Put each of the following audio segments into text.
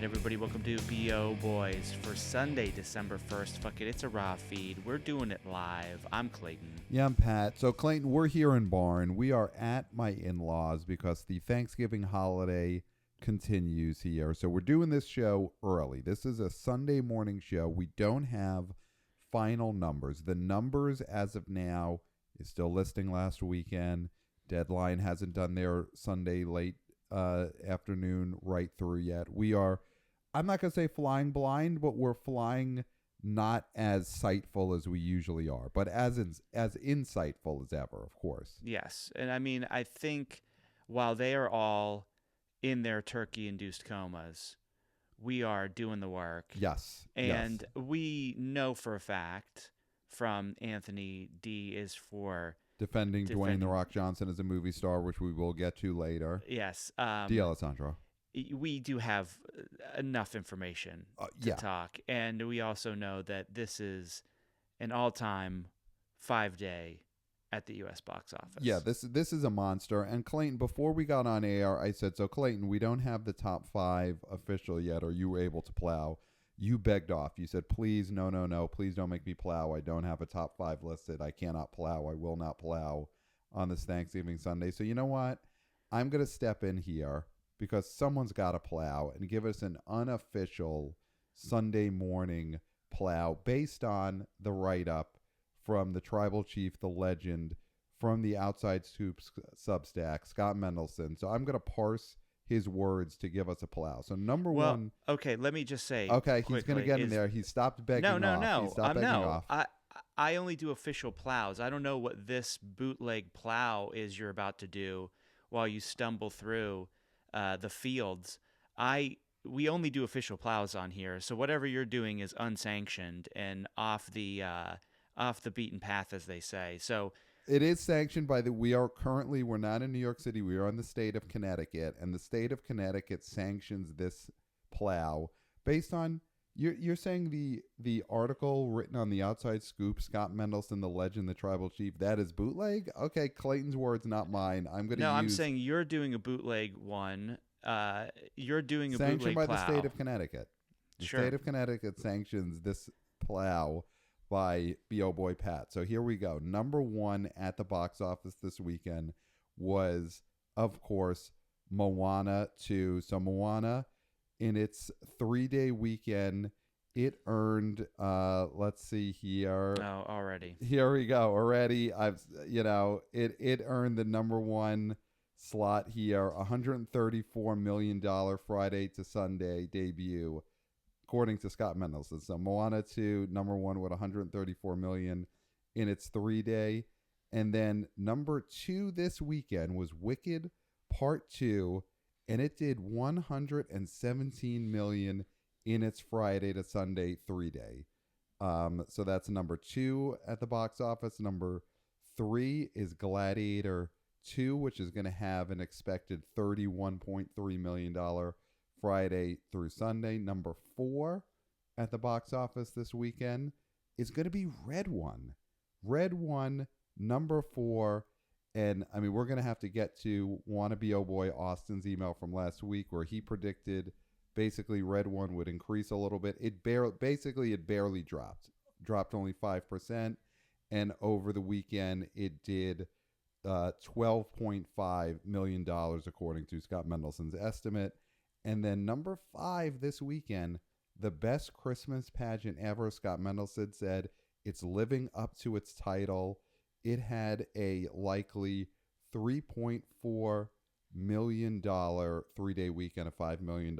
everybody. Welcome to BO Boys for Sunday, December 1st. Fuck it, it's a raw feed. We're doing it live. I'm Clayton. Yeah, I'm Pat. So, Clayton, we're here in Barn. We are at my in-laws because the Thanksgiving holiday continues here. So, we're doing this show early. This is a Sunday morning show. We don't have final numbers. The numbers as of now is still listing last weekend. Deadline hasn't done their Sunday late afternoon right through yet. We are, I'm not going to say flying blind, but we're flying not as sightful as we usually are, but as insightful as ever, of course. Yes. And I mean, I think while they are all in their turkey-induced comas, we are doing the work. Yes. And we know for a fact from Anthony D is for defending Dwayne The Rock Johnson as a movie star, which we will get to later. Yes. Alessandro. We do have enough information to talk. And we also know that this is an all-time 5-day at the U.S. box office. Yeah, this is a monster. And Clayton, before we got on air, I said, so Clayton, we don't have the top 5 official yet. Are you able to plow? You begged off. You said, please, no, please don't make me plow. I don't have a top 5 listed. I cannot plow. I will not plow on this Thanksgiving Sunday. So you know what? I'm going to step in here because someone's got to plow and give us an unofficial Sunday morning plow based on the write-up from the tribal chief, the legend, from the Outside Scoops Substack, Scott Mendelson. So I'm going to parse his words to give us a plow. So number one. Okay, let me just say. Okay, he's going to get in there. He stopped begging off. No. He stopped begging off. I only do official plows. I don't know what this bootleg plow is you're about to do while you stumble through the fields. We only do official plows on here. So whatever you're doing is unsanctioned and off the beaten path, as they say. So. It is sanctioned by we're not in New York City. We are in the state of Connecticut, and the state of Connecticut sanctions this plow based on, you're saying the article written on the Outside Scoop, Scott Mendelson, the legend, the tribal chief, that is bootleg? Okay, Clayton's words, not mine. I'm saying you're doing a bootleg one. You're doing a sanctioned bootleg by plow. the state of Connecticut. The state of Connecticut sanctions this plow by B.O. Boy Pat. So here we go. Number 1 at the box office this weekend was, of course, Moana 2. So Moana, in its 3-day weekend, it earned, let's see here. Oh, already. Here we go. Already, it earned the number 1 slot here, $134 million Friday to Sunday debut, according to Scott Mendelson. So Moana 2, number 1 with $134 million in its 3-day. And then number 2 this weekend was Wicked Part 2, and it did $117 million in its Friday to Sunday 3-day. So that's number 2 at the box office. Number 3 is Gladiator 2, which is going to have an expected $31.3 million Friday through Sunday. Number 4 at the box office this weekend is going to be Red One. Red One, number 4. And I mean, we're going to have to get to wannabe oh boy Austin's email from last week where he predicted basically Red One would increase a little bit. It barely dropped only 5. And over the weekend, it did $12.5 million according to Scott Mendelson's estimate. And then number 5 this weekend, the best Christmas pageant ever, Scott Mendelson said it's living up to its title. It had a likely $3.4 million 3-day weekend, a $5 million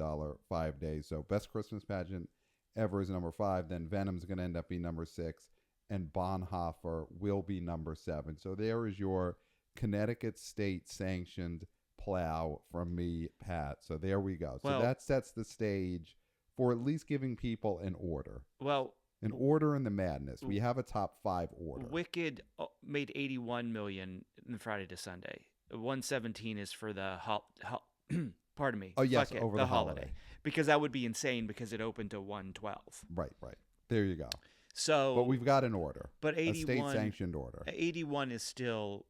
5 days. So best Christmas pageant ever is number 5. Then Venom's going to end up being number 6. And Bonhoeffer will be number 7. So there is your Connecticut state sanctioned plow from me, Pat. So there we go. So that sets the stage for at least giving people an order. Well, an order in the madness. We have a top 5 order. Wicked made $81 million in Friday to Sunday. 117 is for the pardon me. Oh yes, over the holiday. Because that would be insane because it opened to 112. Right. There you go. So, but we've got an order. But 81, a state-sanctioned order. 81 is still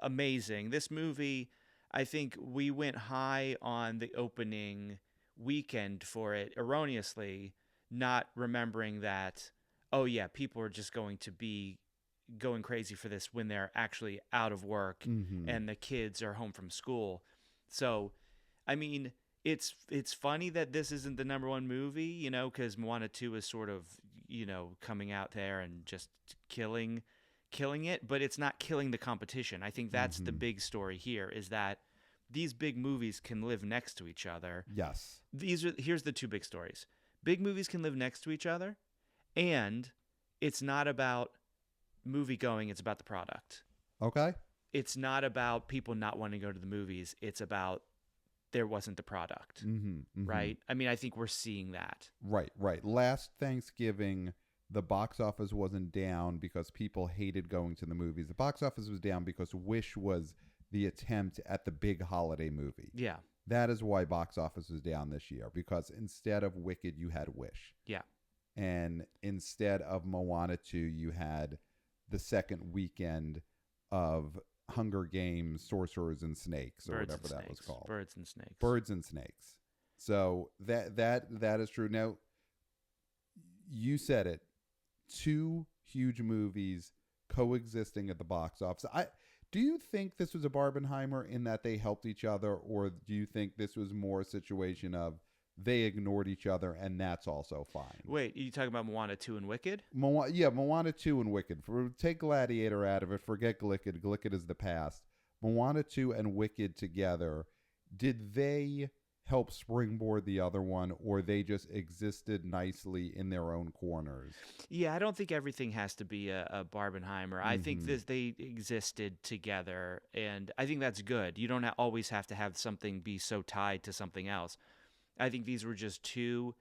amazing. This movie, I think we went high on the opening weekend for it erroneously, not remembering that, oh yeah, people are just going to be going crazy for this when they're actually out of work Mm-hmm. and the kids are home from school. So, I mean, it's funny that this isn't the number one movie, you know, because Moana 2 is sort of, you know, coming out there and just killing it, but it's not killing the competition. I think that's the Mm-hmm. big story here, is that these big movies can live next to each other. Yes. Here's the two big stories. Big movies can live next to each other, and it's not about movie going, it's about the product. Okay. It's not about people not wanting to go to the movies, it's about there wasn't the product. Mm-hmm. Mm-hmm. Right? I mean, I think we're seeing that. Right. Last Thanksgiving, the box office wasn't down because people hated going to the movies. The box office was down because Wish was the attempt at the big holiday movie. Yeah. That is why box office was down this year, because instead of Wicked, you had Wish. Yeah. And instead of Moana 2, you had the second weekend of Hunger Games, Sorcerers and Snakes, or Birds whatever and that was snakes. called. Birds and snakes. Birds and Snakes. So that is true. Now, you said it. Two huge movies coexisting at the box office. Do you think this was a Barbenheimer in that they helped each other, or do you think this was more a situation of they ignored each other and that's also fine? Wait, you talking about Moana 2 and Wicked? Moana 2 and Wicked. Take Gladiator out of it. Forget Glicked. Glicked is the past. Moana 2 and Wicked together, did they help springboard the other one, or they just existed nicely in their own corners? Yeah, I don't think everything has to be a Barbenheimer. I think Mhm. they existed together, and I think that's good. You don't always have to have something be so tied to something else. I think these were just two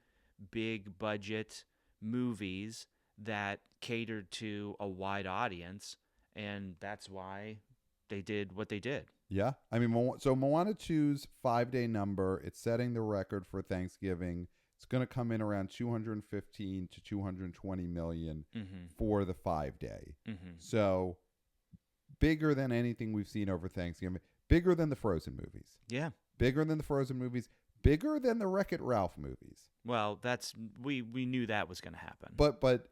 big budget movies that catered to a wide audience, and that's why they did what they did. Yeah. I mean, so Moana 2's 5-day number, it's setting the record for Thanksgiving. It's going to come in around 215 to 220 million for the 5-day. So bigger than anything we've seen over Thanksgiving. Bigger than the Frozen movies. Yeah. Bigger than the Frozen movies. Bigger than the Wreck-It Ralph movies. Well, we knew that was going to happen. But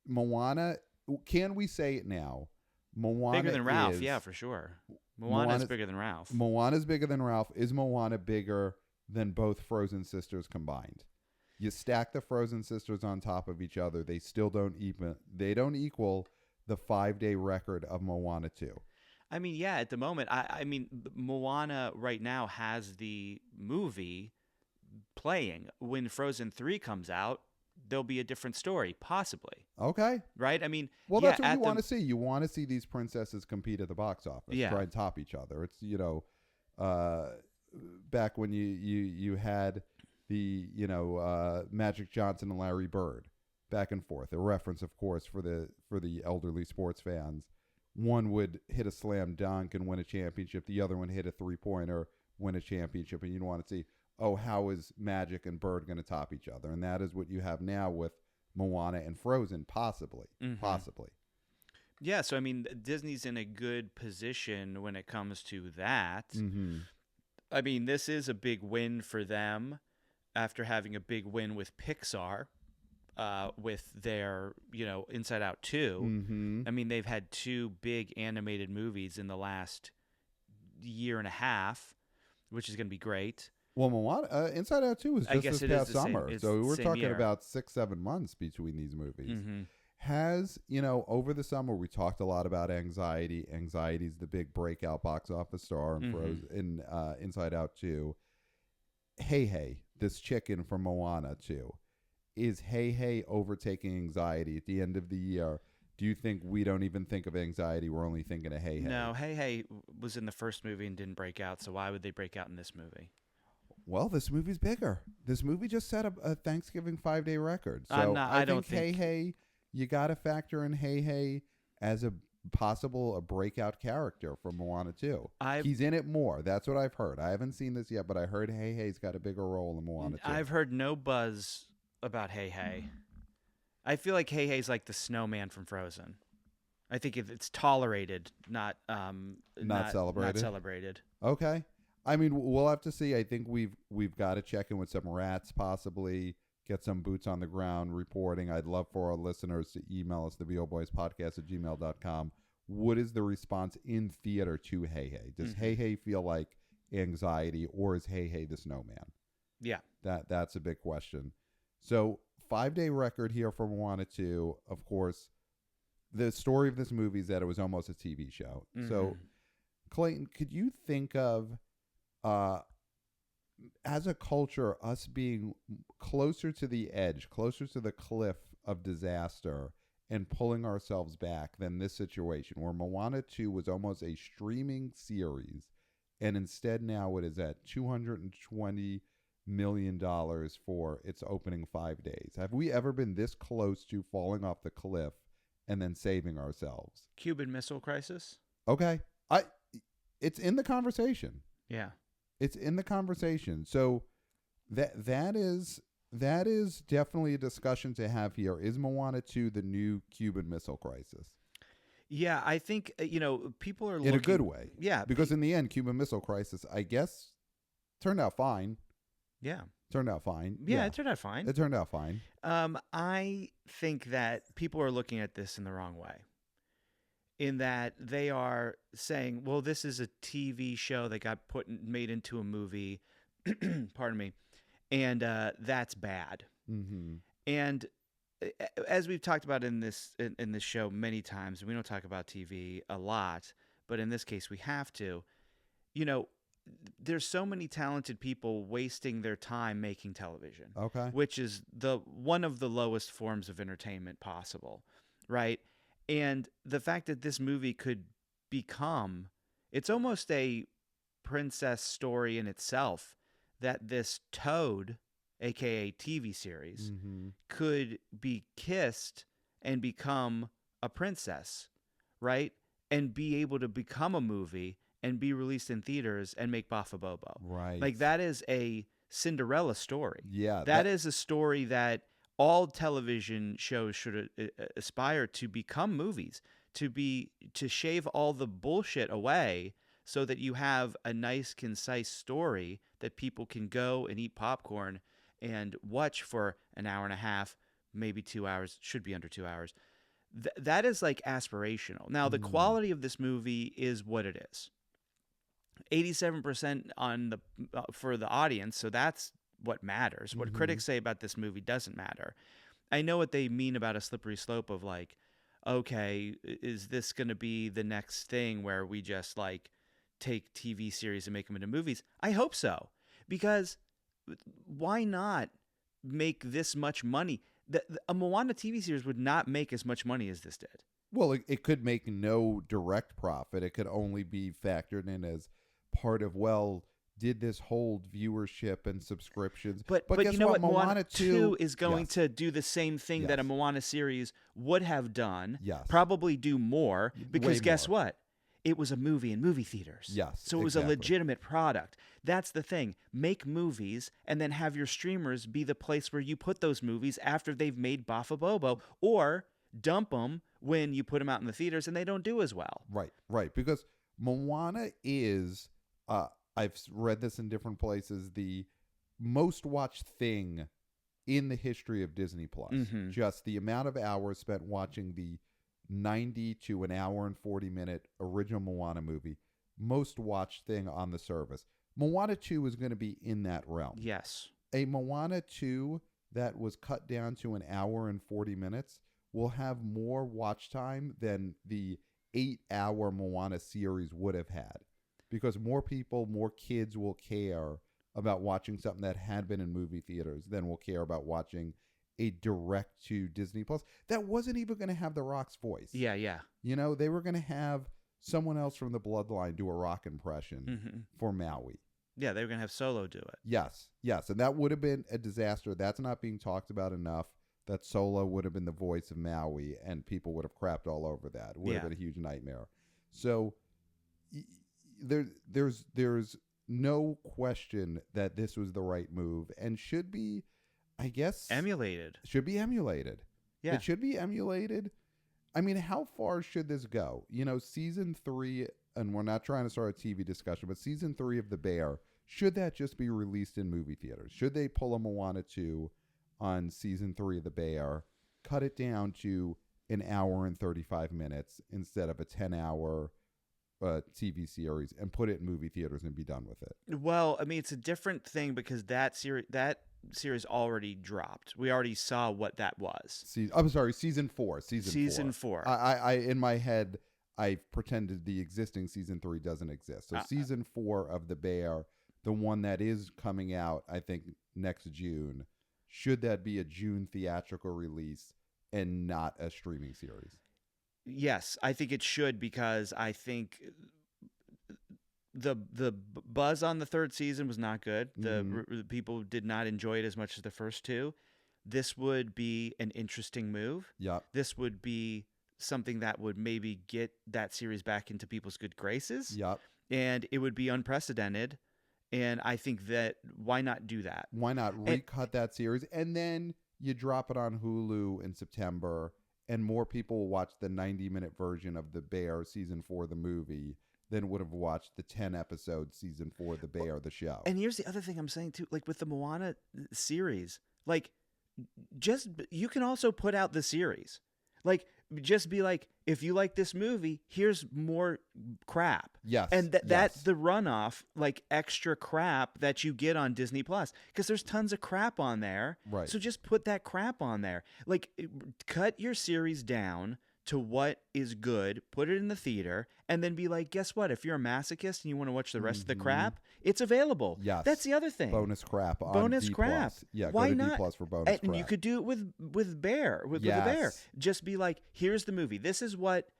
Moana, can we say it now? Moana bigger than Ralph, is, yeah, for sure. Moana's bigger than Ralph. Moana's bigger than Ralph. Is Moana bigger than both Frozen sisters combined? You stack the Frozen sisters on top of each other, they still don't equal the 5-day record of Moana 2. I mean, yeah, at the moment, I mean, Moana right now has the movie playing. When Frozen 3 comes out, there'll be a different story, possibly. Okay. Right? I mean, well, yeah, that's what you want to see. You want to see these princesses compete at the box office, try and top each other. It's, back when you had the, Magic Johnson and Larry Bird back and forth. A reference, of course, for the elderly sports fans. One would hit a slam dunk and win a championship. The other one hit a 3-pointer, win a championship. And you want to see, how is Magic and Bird going to top each other? And that is what you have now with Moana and Frozen, possibly. Yeah, so I mean, Disney's in a good position when it comes to that. I mean, this is a big win for them after having a big win with Pixar. With their, Inside Out 2. I mean, they've had two big animated movies in the last year and a half, which is going to be great. Well, Moana, Inside Out 2 was just this past summer. So we're talking about 6-7 months between these movies. Has, over the summer, we talked a lot about anxiety. Anxiety is the big breakout box office star in Inside Out 2. Hey, hey, this chicken from Moana 2. Is Hey Hey overtaking anxiety at the end of the year? Do you think we don't even think of anxiety? We're only thinking of Hey Hey. No, Hey Hey was in the first movie and didn't break out, so why would they break out in this movie? Well, this movie's bigger. This movie just set a Thanksgiving 5-day record. So I don't think Hey Hey, you got to factor in Hey Hey as a breakout character from Moana 2. He's in it more. That's what I've heard. I haven't seen this yet, but I heard Hey Hey's got a bigger role in Moana 2. I've heard no buzz about Hey Hey. I feel like Hey Hey's like the snowman from Frozen. I think if it's tolerated, not celebrated. Okay. I mean, we'll have to see. I think we've got to check in with some rats, possibly get some boots on the ground reporting. I'd love for our listeners to email us, theboboyspodcast@gmail.com. What is the response in theater to Hey Hey? Does Hey Hey feel like anxiety, or is Hey Hey the snowman? Yeah. That's a big question. So 5-day record here for Moana 2. Of course, the story of this movie is that it was almost a TV show. So Clayton, could you think of as a culture, us being closer to the edge, closer to the cliff of disaster, and pulling ourselves back than this situation where Moana 2 was almost a streaming series, and instead now it is at $220 million for its opening 5 days? Have we ever been this close to falling off the cliff and then saving ourselves? Cuban Missile Crisis. Okay. It's in the conversation. Yeah. It's in the conversation. So that is definitely a discussion to have here. Is Moana 2 the new Cuban Missile Crisis? Yeah, I think people are In looking, a good way. Yeah, Because in the end, Cuban Missile Crisis, I guess, turned out fine. Yeah. Turned out fine. Yeah, it turned out fine. It turned out fine. I think that people are looking at this in the wrong way. In that they are saying, well, this is a TV show that got made into a movie, pardon me, and that's bad. Mm-hmm. And as we've talked about in this show many times, we don't talk about TV a lot, but in this case we have to. There's so many talented people wasting their time making television. Okay. Which is one of the lowest forms of entertainment possible, right? And the fact that this movie could become, it's almost a princess story in itself, that this Toad, aka TV series, could be kissed and become a princess, right? And be able to become a movie and be released in theaters and make Bafa Bobo. Right. Like, that is a Cinderella story. Yeah. That is a story that all television shows should aspire to become movies, to shave all the bullshit away so that you have a nice, concise story that people can go and eat popcorn and watch for an hour and a half, maybe 2 hours, should be under 2 hours. That is like aspirational. Now, the quality of this movie is what it is. 87% for the audience, so that's what matters. What critics say about this movie doesn't matter. I know what they mean about a slippery slope of like, okay, is this going to be the next thing where we just like take TV series and make them into movies? I hope so, because why not make this much money? A Moana TV series would not make as much money as this did. Well, it could make no direct profit. It could only be factored in as part of, well, did this hold viewership and subscriptions? But guess you know what? Moana 2 is going to do the same thing that a Moana series would have done. Yes. Probably do more, because Way guess more. what? It was a movie in movie theaters. Yes. So it was a legitimate product. That's the thing. Make movies and then have your streamers be the place where you put those movies after they've made Bafa Bobo, or dump them when you put them out in the theaters and they don't do as well. Right. Because Moana is, I've read this in different places, the most watched thing in the history of Disney Plus. Just the amount of hours spent watching the 90 to an hour and 40-minute original Moana movie, most watched thing on the service. Moana 2 is going to be in that realm. Yes. A Moana 2 that was cut down to an hour and 40 minutes will have more watch time than the 8-hour Moana series would have had. Because more people, more kids will care about watching something that had been in movie theaters than will care about watching a direct to Disney Plus that wasn't even going to have The Rock's voice. Yeah. They were going to have someone else from the Bloodline do a Rock impression for Maui. Yeah, they were going to have Solo do it. Yes. And that would have been a disaster. That's not being talked about enough. That Solo would have been the voice of Maui, and people would have crapped all over that. It would have been a huge nightmare. So there's no question that this was the right move and should be, I guess, emulated. Should be emulated. Yeah. It should be emulated. I mean, how far should this go? Season 3 and we're not trying to start a TV discussion, but season 3 of The Bear, should that just be released in movie theaters? Should they pull a Moana 2 on season 3 of The Bear, cut it down to an hour and 35 minutes instead of a 10-hour TV series, and put it in movie theaters and be done with it? Well, I mean, it's a different thing because that series already dropped. We already saw what that was. I'm sorry, season 4. Season 4. I in my head, I pretended the existing season 3 doesn't exist. So season 4 of The Bear, the one that is coming out, I think, next June, should that be a June theatrical release and not a streaming series? Yes, I think it should, because I think the buzz on the third season was not good. The people did not enjoy it as much as the first two. This would be an interesting move. Yep. This would be something that would maybe get that series back into people's good graces. Yep. And it would be unprecedented. And I think that why not do that? Why not recut that series, and then you drop it on Hulu in September, and more people will watch the 90-minute version of The Bear season 4, the movie, than would have watched the 10-episode season 4, The Bear, the show. And here's the other thing I'm saying too, like with the Moana series, like you can also put out the series. Like, just be like, if you like this movie, here's more crap. Yes. And that's the runoff, like extra crap that you get on Disney Plus, because there's tons of crap on there. Right. So just put that crap on there. Like, cut your series down to what is good, put it in the theater, and then be like, guess what? If you're a masochist and you want to watch the rest of the crap, it's available. Yes. That's the other thing. Bonus crap on bonus D+. crap. Yeah, Why go to not? D+ for bonus and crap. you could do it with Bear, with the Bear. Just be like, here's the movie. This is what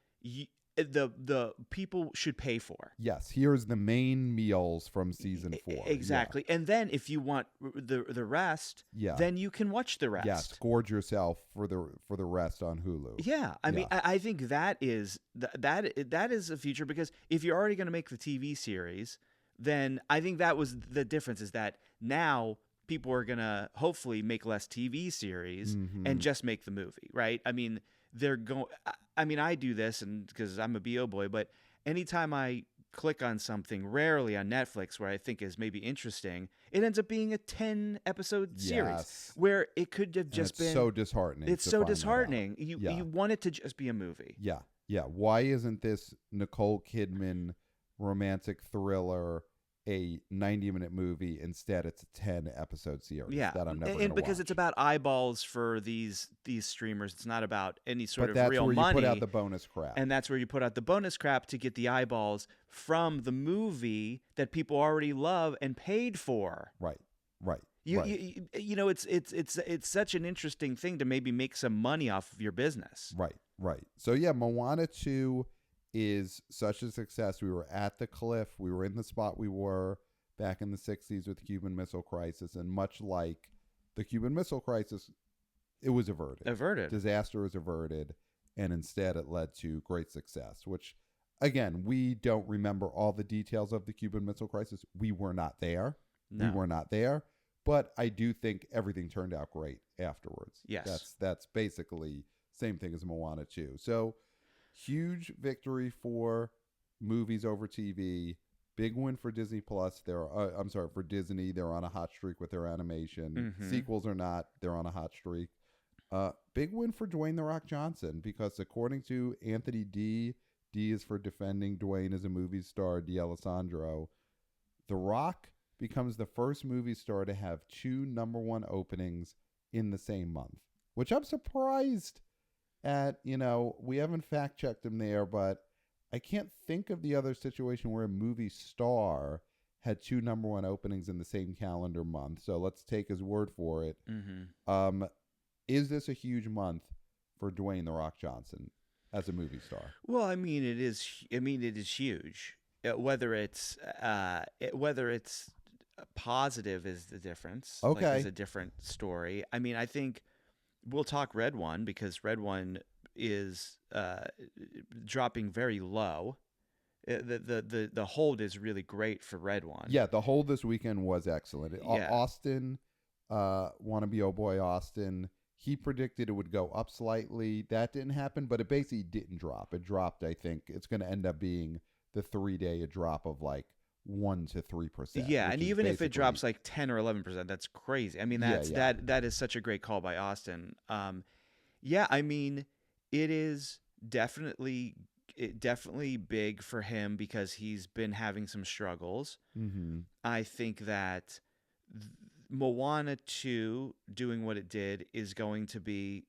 the people should pay for. Yes, here's the main meals from season 4. Exactly. Yeah. And then if you want the rest, then you can watch the rest. Yes, gorge yourself for the rest on Hulu. Yeah. I mean, I think that is a feature, because if you're already going to make the TV series, then I think that was the difference, is that now people are going to hopefully make less TV series and just make the movie, right? I mean, I do this, and because I'm a BO boy, but anytime I click on something, rarely on Netflix, where I think is maybe interesting, it ends up being a 10-episode series where it could have just been so disheartening. It's so disheartening. You want it to just be a movie. Yeah. Yeah. Why isn't this Nicole Kidman romantic thriller a 90-minute movie? Instead, it's a 10-episode series that I'm never going to because watch. it's about eyeballs for these streamers. It's not about any sort of real money. But that's where you put out the bonus crap. And that's where you put out the bonus crap to get the eyeballs from the movie that people already love and paid for. Right. You know, it's such an interesting thing to maybe make some money off of your business. Right. So yeah, Moana 2 is such a success. We were at the cliff. We were in the spot we were back in the 60s with the Cuban Missile Crisis, and much like the Cuban Missile Crisis, it was averted. Disaster was averted, and instead it led to great success, which, again, we don't remember all the details of the Cuban Missile Crisis. We were not there. No. We were not there, but I do think everything turned out great afterwards. Yes. That's basically same thing as Moana 2. So huge victory for movies over TV. Big win for Disney Plus. For Disney. They're on a hot streak with their animation. Sequels or not, they're on a hot streak. Big win for Dwayne "The Rock" Johnson, because according to Anthony D is for defending Dwayne as a movie star, D'Alessandro, The Rock becomes the first movie star to have 2 #1 openings in the same month, which I'm surprised at. We haven't fact checked him there, but I can't think of the other situation where a movie star had 2 #1 openings in the same calendar month. So let's take his word for it. Is this a huge month for Dwayne "The Rock" Johnson as a movie star? Well, I mean, it is huge. Whether it's positive is the difference. Okay, like, is a different story. I mean, I think we'll talk Red One, because Red One is dropping very low. The hold is really great for Red One. Yeah, the hold this weekend was excellent. Austin, wannabe oh boy Austin, he predicted it would go up slightly. That didn't happen, but it basically didn't drop. It dropped, I think. It's going to end up being the 3-day a drop of like 1 to 3%. Yeah, which and is even if it basically- drops like 10 or 11%, that's crazy. I mean, Yeah, that's yeah. that is such a great call by Austin. Yeah, I mean, it is definitely big for him because he's been having some struggles. Mhm. I think that Moana 2 doing what it did is going to be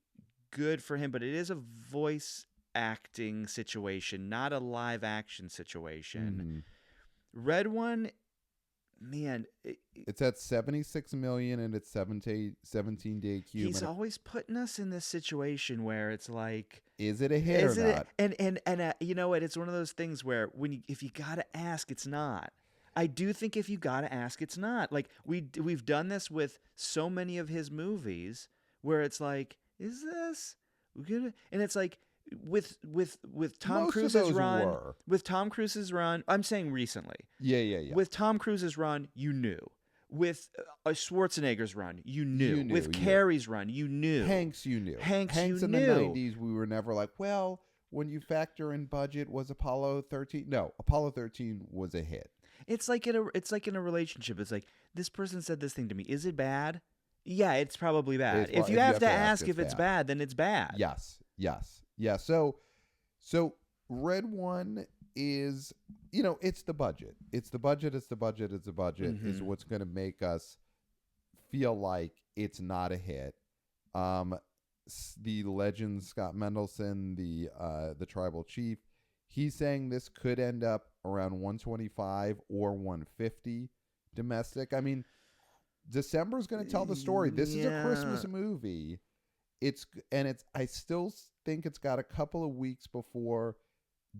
good for him, but it is a voice acting situation, not a live action situation. Mhm. Red One, man, It's at 76 million and it's 17-day cube. he's always putting us in this situation where it's like, Is it a hit or not? and you know what? It's one of those things where if you gotta ask, it's not. I do think if you gotta ask, it's not. Like we've done this with so many of his movies where it's like, is this good? And it's like with Tom Most of Cruise's those run, were. with Tom Cruise's run. I'm saying recently. Yeah. With Tom Cruise's run, you knew. With Schwarzenegger's run, you knew. You knew, With yeah. Carrey's run, you knew. Hanks, you knew. Hanks, you in knew. the 90s, we were never like, well, when you factor in budget, was Apollo 13? No, Apollo 13 was a hit. It's like in a relationship. It's like, this person said this thing to me. Is it bad? Yeah, it's probably bad. If you have to ask if it's bad, then it's bad. Yes. Yeah. So Red One is, it's the budget. It's the budget is Mhm. what's going to make us feel like it's not a hit. The legend Scott Mendelson, the tribal chief, he's saying this could end up around 125 or 150 domestic. I mean, December's going to tell the story. This is a Christmas movie. I still think it's got a couple of weeks before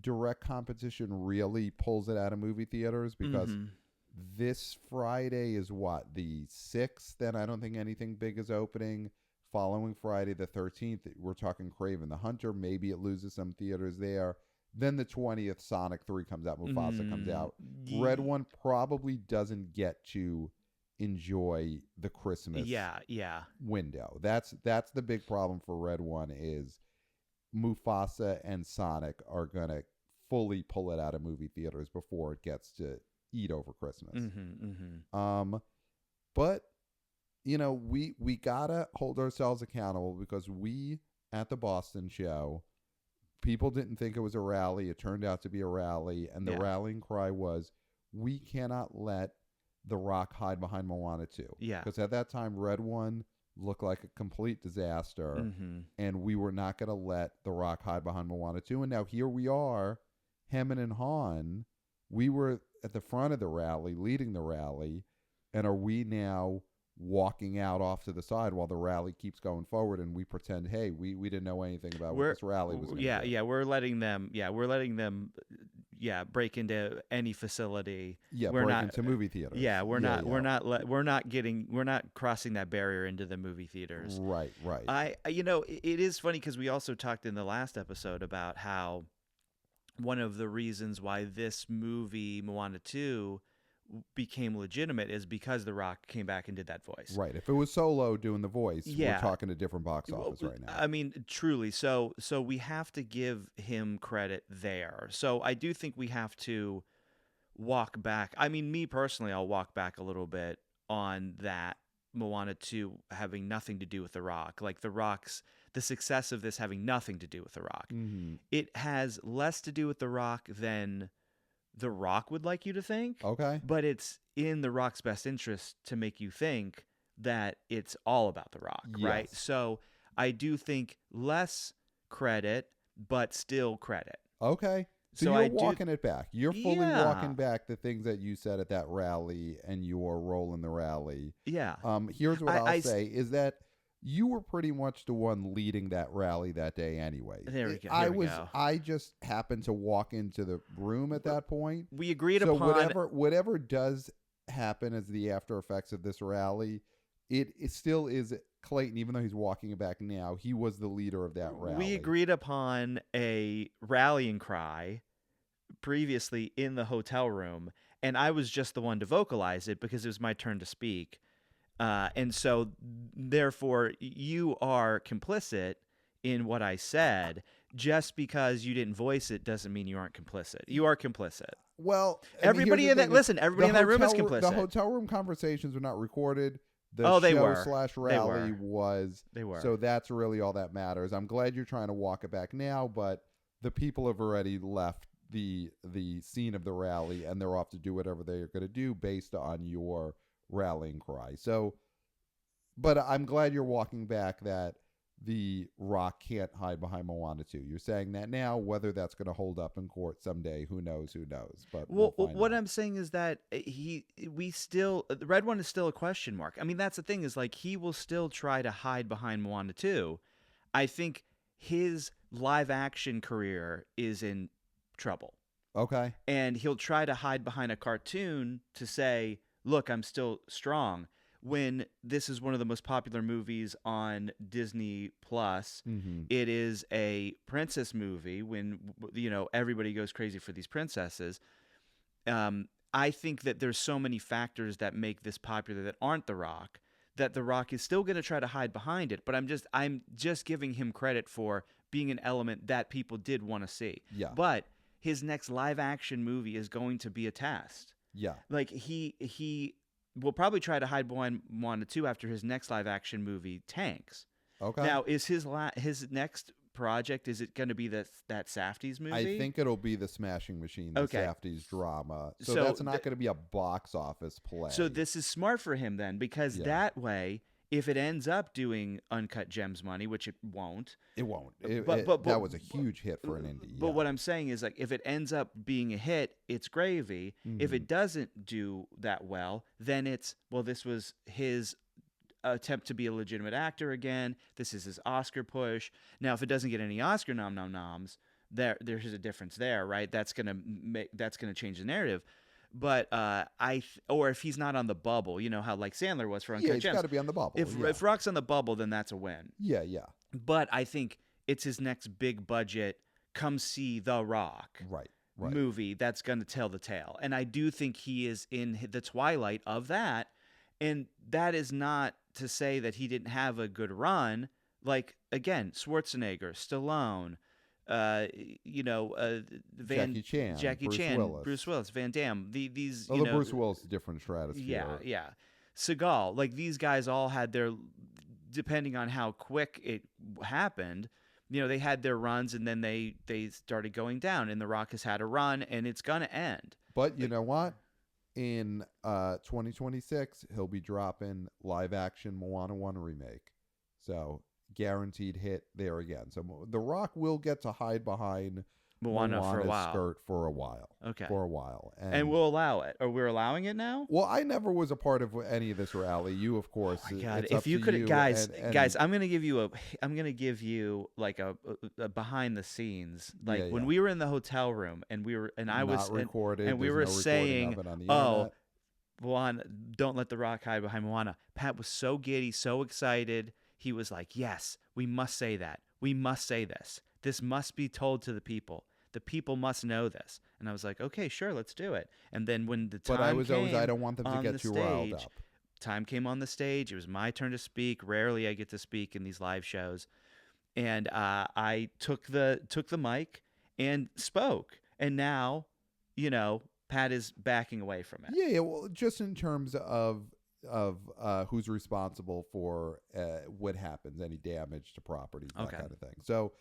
direct competition really pulls it out of movie theaters, because this Friday is what, the 6th, and I don't think anything big is opening. Following Friday the 13th, we're talking Kraven the Hunter. Maybe it loses some theaters there. Then the 20th, Sonic 3 comes out, Mufasa comes out. Red One probably doesn't get to enjoy the Christmas window. That's the big problem for Red One, is Mufasa and Sonic are going to fully pull it out of movie theaters before it gets to eat over Christmas. But we gotta hold ourselves accountable, because we, at the Boston show, people didn't think it was a rally. It turned out to be a rally, and the rallying cry was, we cannot let The Rock hide behind Moana 2. Yeah. Because at that time, Red One looked like a complete disaster, and we were not going to let The Rock hide behind Moana 2. And now here we are, Hemmen and Han. We were at the front of the rally, leading the rally, and are we now walking out off to the side while the rally keeps going forward, and we pretend, hey, we didn't know anything about what this rally was going to do. We're letting them break into any facility. Break into movie theaters. We're not crossing that barrier into the movie theaters. Right. It is funny, because we also talked in the last episode about how one of the reasons why this movie Moana 2 became legitimate is because The Rock came back and did that voice. Right. If it was Solo doing the voice, we're talking a different box office right now. I mean, truly. So we have to give him credit there. So I do think we have to walk back. I mean, me personally, I'll walk back a little bit on that Moana 2 having nothing to do with The Rock. Like the success of this having nothing to do with The Rock. It has less to do with The Rock than The Rock would like you to think. Okay. But it's in The Rock's best interest to make you think that it's all about The Rock, right? Yes. So I do think less credit, but still credit. Okay. So you're walking it back. You're fully walking back the things that you said at that rally and your role in the rally. Yeah. Here's what I'll say is that you were pretty much the one leading that rally that day anyway. There we go. I just happened to walk into the room at that point. We agreed upon whatever does happen as the after effects of this rally, it still is Clayton, even though he's walking it back now. He was the leader of that rally. We agreed upon a rallying cry previously in the hotel room, and I was just the one to vocalize it because it was my turn to speak. And so, therefore, you are complicit in what I said. just because you didn't voice it doesn't mean you aren't complicit. You are complicit. Well, Everybody in that everybody in that room is complicit. The hotel room conversations were not recorded. The they show were. / rally was. They were. So that's really all that matters. I'm glad you're trying to walk it back now, but the people have already left the scene of the rally, and they're off to do whatever they're going to do based on your rallying cry. So, but I'm glad you're walking back that the Rock can't hide behind Moana 2. You're saying that now. Whether that's going to hold up in court someday, who knows? But what I'm saying is that the Red One is still a question mark. I mean, that's the thing, is like, he will still try to hide behind Moana 2. I think his live action career is in trouble. Okay. And he'll try to hide behind a cartoon to say, look, I'm still strong, when this is one of the most popular movies on Disney Plus. Mm-hmm. It is a princess movie, when, everybody goes crazy for these princesses. I think that there's so many factors that make this popular that aren't The Rock, that The Rock is still going to try to hide behind it. But I'm just giving him credit for being an element that people did want to see. Yeah. But his next live action movie is going to be a test. Yeah. Like, he will probably try to hide behind Moana 2 after his next live action movie tanks. Okay. Now, is his next project, is it going to be that Safdie's movie? I think it'll be the Smashing Machine, the Safdie's drama. So that's not going to be a box office play. So this is smart for him then, because that way, if it ends up doing Uncut Gems money, which it won't. It won't. But that was a huge hit for an indie. But what I'm saying is, like, if it ends up being a hit, it's gravy. Mm-hmm. If it doesn't do that well, then this was his attempt to be a legitimate actor again. This is his Oscar push. Now, if it doesn't get any Oscar noms, there's a difference there, right? That's gonna change the narrative. But or if he's not on the bubble, you know how like Sandler was for Uncut Gems. Yeah, he's got to be on the bubble. If Rock's on the bubble, then that's a win. Yeah, yeah. But I think it's his next big budget, come see The Rock movie that's going to tell the tale. And I do think he is in the twilight of that. And that is not to say that he didn't have a good run. Like, again, Schwarzenegger, Stallone, Jackie Chan, Bruce Willis, Van Damme. Bruce Willis is a different stratosphere. Yeah. Seagal, like, these guys all had their, depending on how quick it happened, they had their runs, and then they started going down. And The Rock has had a run, and it's gonna end. But you know what? In 2026, he'll be dropping live action Moana 1 remake. So guaranteed hit there again. So The Rock will get to hide behind Moana's for a while. Skirt for a while. Okay. For a while. And we'll allow it. Or we're allowing it now? Well, I never was a part of any of this rally. You, of course. Oh my God. If you could, guys, I'm going to give you like a behind the scenes. Like when we were in the hotel room and we were saying, Moana, don't let The Rock hide behind Moana. Pat was so giddy, so excited. He was like, yes, we must say that. We must say this. This must be told to the people. The people must know this. And I was like, okay, sure, let's do it. And then when the time came, I don't want them to get too riled up. Time came on the stage. It was my turn to speak. Rarely I get to speak in these live shows. And I took the mic and spoke. And now, Pat is backing away from it. Yeah. Well, just in terms of who's responsible for what happens, any damage to property, that kind of thing. So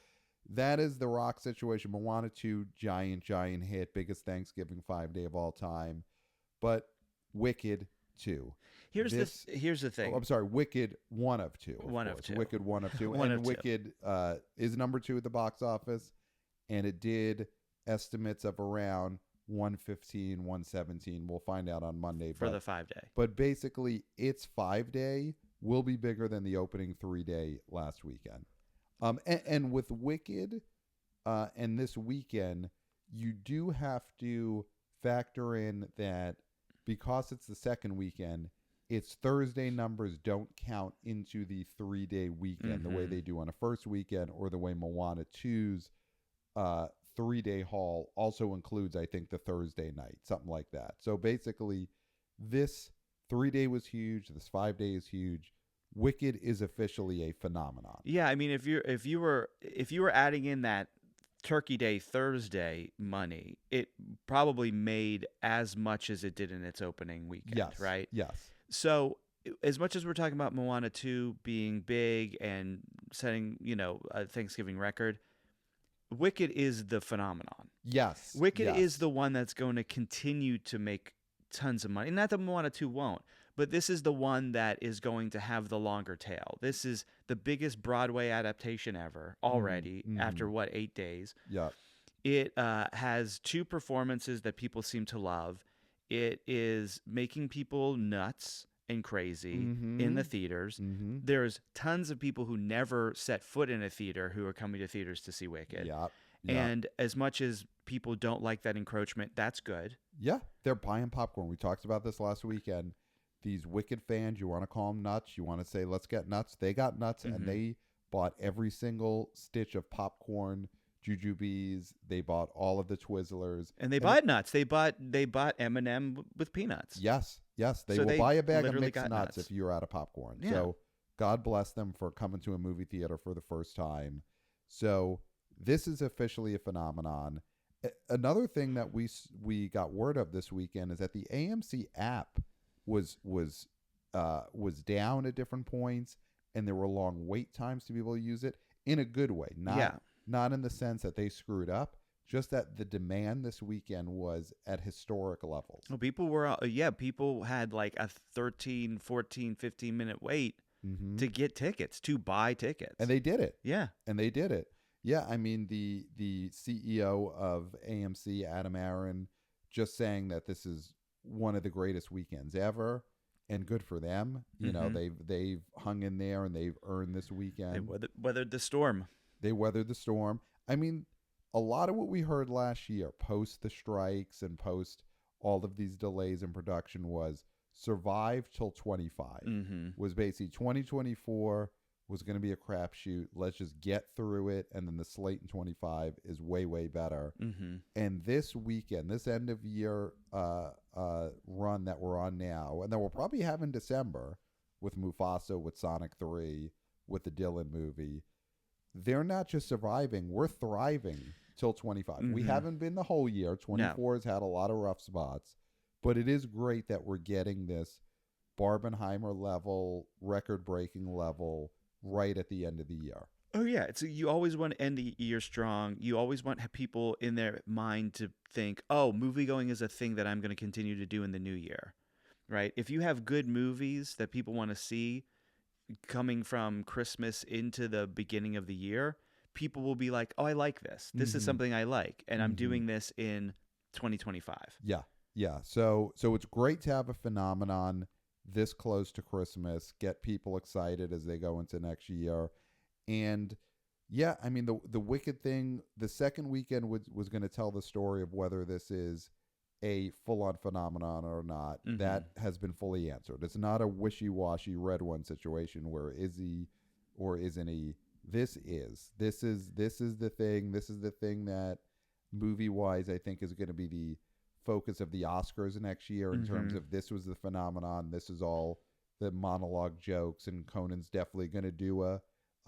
that is the Rock situation. Moana 2, giant hit, biggest Thanksgiving 5-day of all time. But Wicked 2. Here's the thing. Oh, I'm sorry, Wicked 1 of 2. Wicked 1 of 2. And Wicked is number 2 at the box office, and it did estimates of around 115, 117. We'll find out on Monday. For the 5-day. But basically, its 5-day will be bigger than the opening 3-day last weekend. And with Wicked and this weekend, you do have to factor in that because it's the second weekend, its Thursday numbers don't count into the 3-day weekend the way they do on a first weekend, or the way Moana 2's 3-day haul also includes, I think, the Thursday night, something like that. So basically, this 3-day was huge. This 5-day is huge. Wicked is officially a phenomenon. Yeah, I mean, if you were adding in that Turkey Day Thursday money, it probably made as much as it did in its opening weekend, Yes. right? Yes. So as much as we're talking about Moana 2 being big and setting, a Thanksgiving record, Wicked is the phenomenon. Yes. Wicked is Yes. the one that's going to continue to make tons of money. Not that Moana 2 won't, but this is the one that is going to have the longer tail. This is the biggest Broadway adaptation ever already after, 8 days. Yeah. It has 2 performances that people seem to love. It is making people nuts and crazy in the theaters. There's tons of people who never set foot in a theater who are coming to theaters to see Wicked. Yeah. And as much as people don't like that encroachment, that's good. Yeah, they're buying popcorn. We talked about this last weekend. These Wicked fans, you want to call them nuts, you want to say, let's get nuts. They got nuts, and they bought every single stitch of popcorn, jujubes. They bought all of the Twizzlers. And they bought nuts. They bought M&M with peanuts. Yes. They So will they buy a bag of literally mixed got nuts nuts. if you're out of popcorn. Yeah. So God bless them for coming to a movie theater for the first time. So this is officially a phenomenon. Another thing that we got word of this weekend is that the AMC app was down at different points, and there were long wait times to be able to use it in a good way. Not in the sense that they screwed up, just that the demand this weekend was at historic levels. Well, people had like a 13, 14, 15-minute wait to get tickets, to buy tickets. And they did it. Yeah. Yeah, I mean, the CEO of AMC, Adam Aaron, just saying that this is one of the greatest weekends ever, and good for them. You know, they've hung in there and they've earned this weekend. They weathered the storm. They weathered the storm. I mean, a lot of what we heard last year, post the strikes and post all of these delays in production, was survive till 25. Was basically 2024 was going to be a crapshoot. Let's just get through it, and then the slate in 25 is way, way better. And this weekend, this end of year run that we're on now, and that we'll probably have in December with Mufasa, with Sonic 3, with the Dylan movie, they're not just surviving, we're thriving till 25. We haven't been the whole year. 24 has had a lot of rough spots, but it is great that we're getting this Barbenheimer level, record-breaking level right at the end of the year. Oh, yeah. You always want to end the year strong. You always want people in their mind to think, oh, movie-going is a thing that I'm going to continue to do in the new year, right? If you have good movies that people want to see coming from Christmas into the beginning of the year, people will be like, oh, I like this. This is something I like, and I'm doing this in 2025. Yeah. So it's great to have a phenomenon this close to Christmas, get people excited as they go into next year. And yeah, I mean, the Wicked thing, the second weekend was going to tell the story of whether this is a full-on phenomenon or not. That has been fully answered. It's not a wishy-washy red one situation where is he or isn't he. This is the thing. This is the thing that movie-wise I think is going to be the focus of the Oscars next year in terms of this was the phenomenon. This is all the monologue jokes, and Conan's definitely going to do a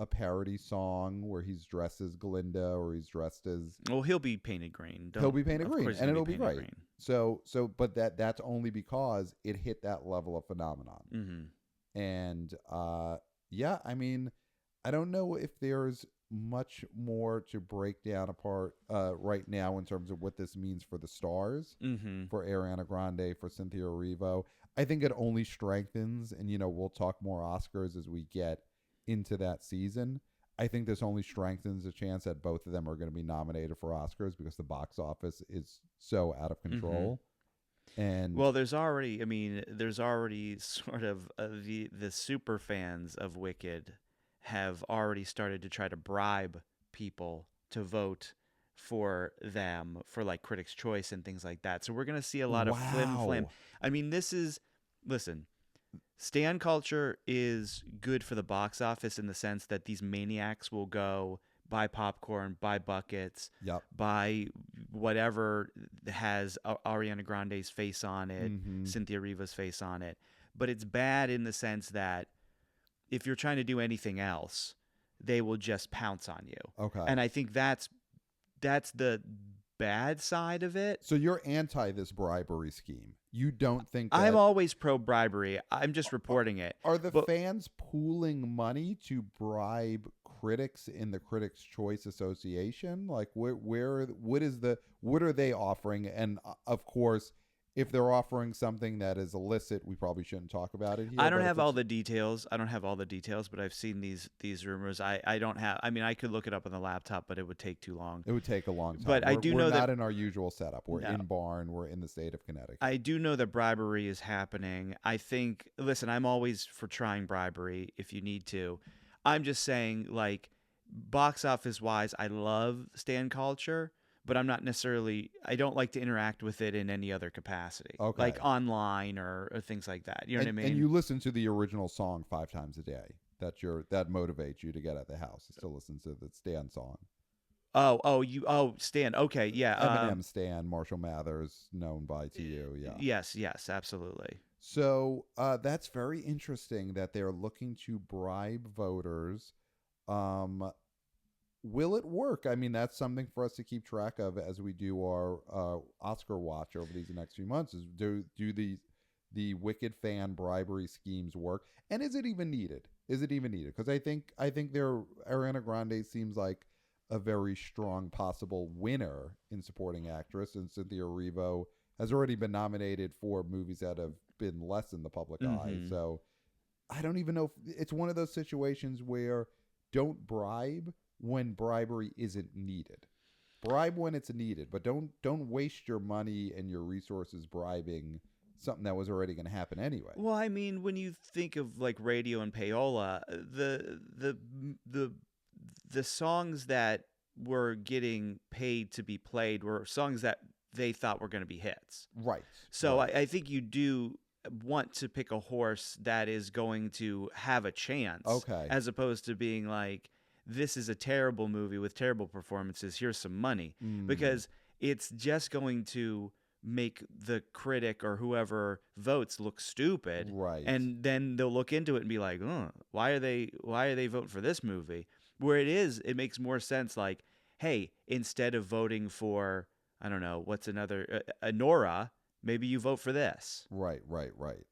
parody song where he's dressed as Glinda or he's dressed as... Well, he'll be painted green. He'll be painted green, and it'll be great. Green. So, but that's only because it hit that level of phenomenon. And yeah, I mean, I don't know if there's much more to break down apart right now in terms of what this means for the stars, for Ariana Grande, for Cynthia Erivo. I think it only strengthens, and we'll talk more Oscars as we get into that season. I think this only strengthens the chance that both of them are going to be nominated for Oscars because the box office is so out of control. And well, there's already sort of the super fans of Wicked have already started to try to bribe people to vote for them for like Critics' Choice and things like that. So we're going to see a lot of flim-flam. I mean, listen, stan culture is good for the box office in the sense that these maniacs will go buy popcorn, buy buckets, buy whatever has Ariana Grande's face on it, Cynthia Erivo's face on it. But it's bad in the sense that if you're trying to do anything else, they will just pounce on you. Okay. And I think that's that's the bad side of it. So you're anti this bribery scheme. You don't think I'm that always pro bribery. I'm just reporting it. are the But fans pooling money to bribe critics in the Critics' Choice Association? Like what are they offering? And of course, if they're offering something that is illicit, we probably shouldn't talk about it here. I don't but if have all it's- the details. I don't have all the details, but I've seen these rumors. I don't have. I mean, I could look it up on the laptop, but it would take too long. It would take a long time. But I do know we're that- not in our usual setup. We're No. in Barn. We're in the state of Connecticut. I do know that bribery is happening. I think. Listen, I'm always for trying bribery if you need to. I'm just saying, like, box office wise, I love stand culture, but I'm not necessarily. I don't like to interact with it in any other capacity, Okay. like online or things like that. You know what I mean? And you listen to the original song 5 times a day. That motivates you to get at the house. You still listen to the Stan song. Stan. Okay, yeah. Eminem Stan, Marshall Mathers, known by to you. Yeah. Yes, absolutely. So that's very interesting that they're looking to bribe voters. Will it work? I mean, that's something for us to keep track of as we do our Oscar watch over these next few months. Is do the Wicked fan bribery schemes work, and is it even needed? Is it even needed? Because I think Ariana Grande seems like a very strong possible winner in supporting actress, and Cynthia Erivo has already been nominated for movies that have been less in the public eye. So I don't even know if it's one of those situations where don't bribe when bribery isn't needed. Bribe when it's needed, but don't waste your money and your resources bribing something that was already going to happen anyway. Well, I mean, when you think of like radio and payola, the songs that were getting paid to be played were songs that they thought were going to be hits. Right. So right. I think you do want to pick a horse that is going to have a chance. Okay. As opposed to being like, this is a terrible movie with terrible performances. Here's some money. Because it's just going to make the critic or whoever votes look stupid. Right. And then they'll look into it and be like, why are they voting for this movie? Where it makes more sense like, hey, instead of voting for, I don't know, what's another, Nora, maybe you vote for this. Right.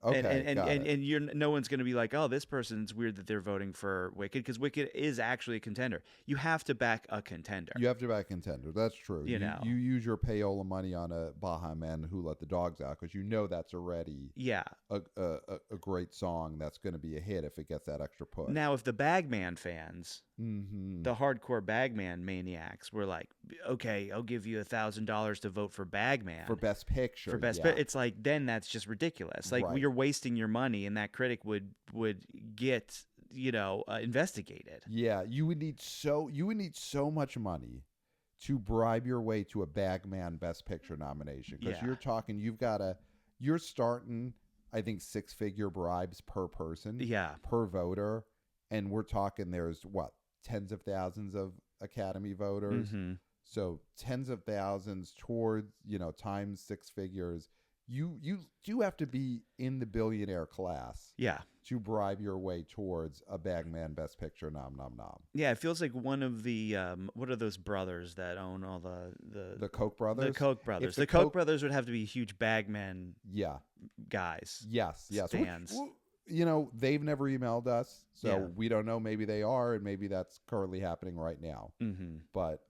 Okay. And you're no one's going to be like, oh, this person's weird that they're voting for Wicked, because Wicked is actually a contender. You have to back a contender. You have to back a contender. That's true. You know. You use your payola money on a Baja Men Who Let the Dogs Out because you know that's already a great song that's going to be a hit if it gets that extra push. Now, if the Bagman fans, the hardcore Bagman maniacs, were like, okay, I'll give you $1,000 to vote for Bagman for Best Picture. For Best Picture, it's like, then that's just ridiculous. Like, Right. you're wasting your money, and that critic would get, investigated. Yeah, you would need so much money to bribe your way to a Bagman Best Picture nomination because you're starting, I think, 6-figure bribes per person, per voter, and we're talking there's tens of thousands of Academy voters, so tens of thousands towards times 6 figures. You do have to be in the billionaire class, to bribe your way towards a Bagman Best Picture nom. Yeah, it feels like one of the what are those brothers that own all the Koch brothers? The Koch brothers. The Koch brothers would have to be huge Bagman guys. Yes. Stands. Which, they've never emailed us, so we don't know. Maybe they are, and maybe that's currently happening right now. But